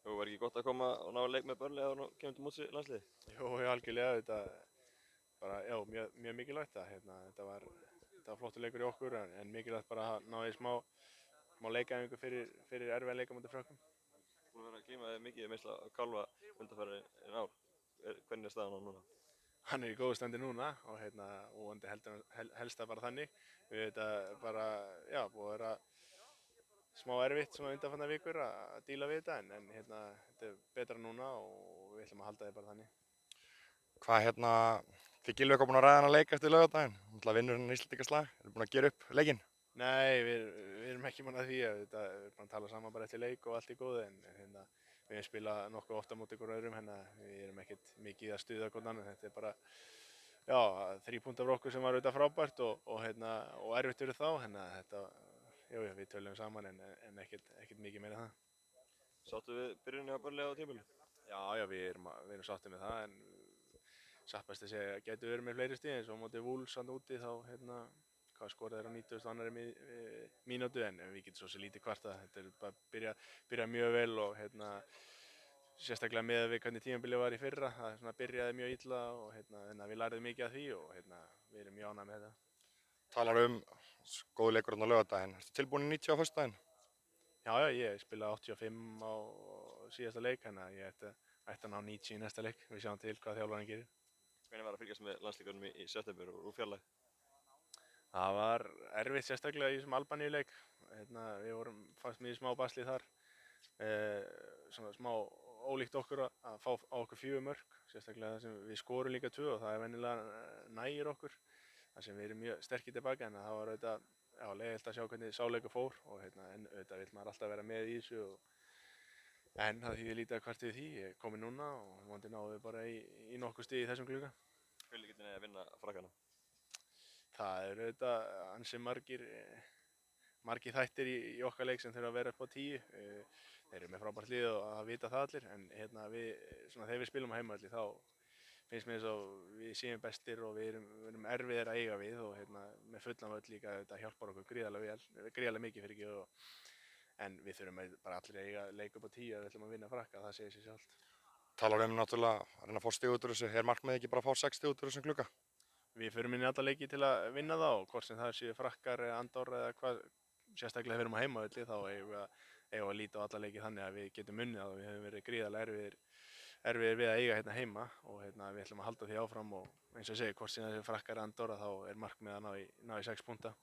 Og var ekki gott að koma og ná að leik með Burnley áður en þú kemur til móts við landsliðið? Jú, algjörlega, þetta bara, já, mjög mikilvægt að þetta var flottur leikur í okkur en mikilvægt bara að ná í smá leikaæfingu fyrir erfiðan leika mútið Frökkum. Búin að vera að glíma þig mikið meðsla að kálfa undanfarin ár. Hvernig er staðan á núna? Hann er í góðu standi núna og vonandi helst það bara þannig. Við þetta bara, já, búið að vera smá erfitt svona undanfarnar vikur að díla við þetta en þetta er betra núna og við ætlum að halda þið bara þannig. Hvað þið Gylfi eitthvað búin að ræða hana leik eftir laugardaginn? Náttúrulega vinnur hann Íslendingaslag. Eruð búin að gera upp leikinn? Nei, við erum ekki mann að því að við erum bara að tala saman bara eftir leik og allt í góðu en við hefum spilað nokkuð ofta mútið ykkur öðrum við erum ekkert mikið að stuða hvort annan. Þetta er bara, já, 3 punktar frá okkur sem var auðvitað frábært og erfitt fyrir þá. Já, við töluðum saman en ekkert mikið meira en það. Sáttu við byrjunni á Burnley á tímabilinu? Já, við erum sáttið með það en satt best að segja gætu verið með fleiri stig eins og á móti Wolves hann úti þá hvað skorað er á 90. mínútu en við getum svo sem lítið kvartað. Þetta er bara byrjað mjög vel og sérstaklega með við hvernig tímabilið var í fyrra. Það byrjaði mjög illa og við lærðum mikið af því og við erum mjög ánægð með þetta. Talar góðu leikur á laugardaginn. Ertu tilbúin í 90 á föstudaginn? Já, ég spilaði 85 á síðasta leik ég ætti að ná 90 í næsta leik. Við sjáum til hvað þjálfarinn gerir. Hvernig var að fylgjast með landsleikunum í september og úr fjarlæg? Það var erfitt sérstaklega í þessum Albaníuleik. Fannst mér í smá basli þar. Svona smá ólíkt okkur að fá á okkur 4 mörk. Sérstaklega þar sem við skorum líka 2 og það er venjulega nægir okkur. Þar sem við erum mjög sterkir tilbaka en það var auðvitað leiðilegt að sjá hvernig sá leikur fór og en auðvitað vill maður alltaf vera með í þessu. En það þýðir lítið að kvart við því. Ég er kominn núna og vonandi náum við bara í nokkuð stig í þessum glugga. Hvernig getur þið að vinna Frakkana? Það eru auðvitað ansi margir þættir í okkar leik sem þurfa að vera upp á 10. Þeir eru með frábært lið og það vita það allir en þegar við spilum á heimavelli þá finnst mér eins og við séum bestir og við erum erfiðir að eiga við og með fullan völl líka þetta hjálpar okkur gríðarlega mikið fyrir ekki en við þurfum bara allir að eiga leik upp á 10 ef við ætlum að vinna Frakka, það segir sig sjálft. Talar náttúrulega að reyna að fá stig út úr þessu. Er markmiðið ekki bara að fá 6 stig út úr þessum glugga? Við förum inn í alla leiki til að vinna þá og hvort sem það séu Frakkar eða Andorra eða hvað, sérstaklega þegar við erum á heimavelli þá eigum við að líta á alla leiki þannig að við getum unnið og við höfum verið gríðarlega erfiðir við að eiga heima og við ætlum að halda því áfram og eins og ég segi, hvort sem það séu Frakkar eða Andorra þá er markmiðið að ná í 6 punkta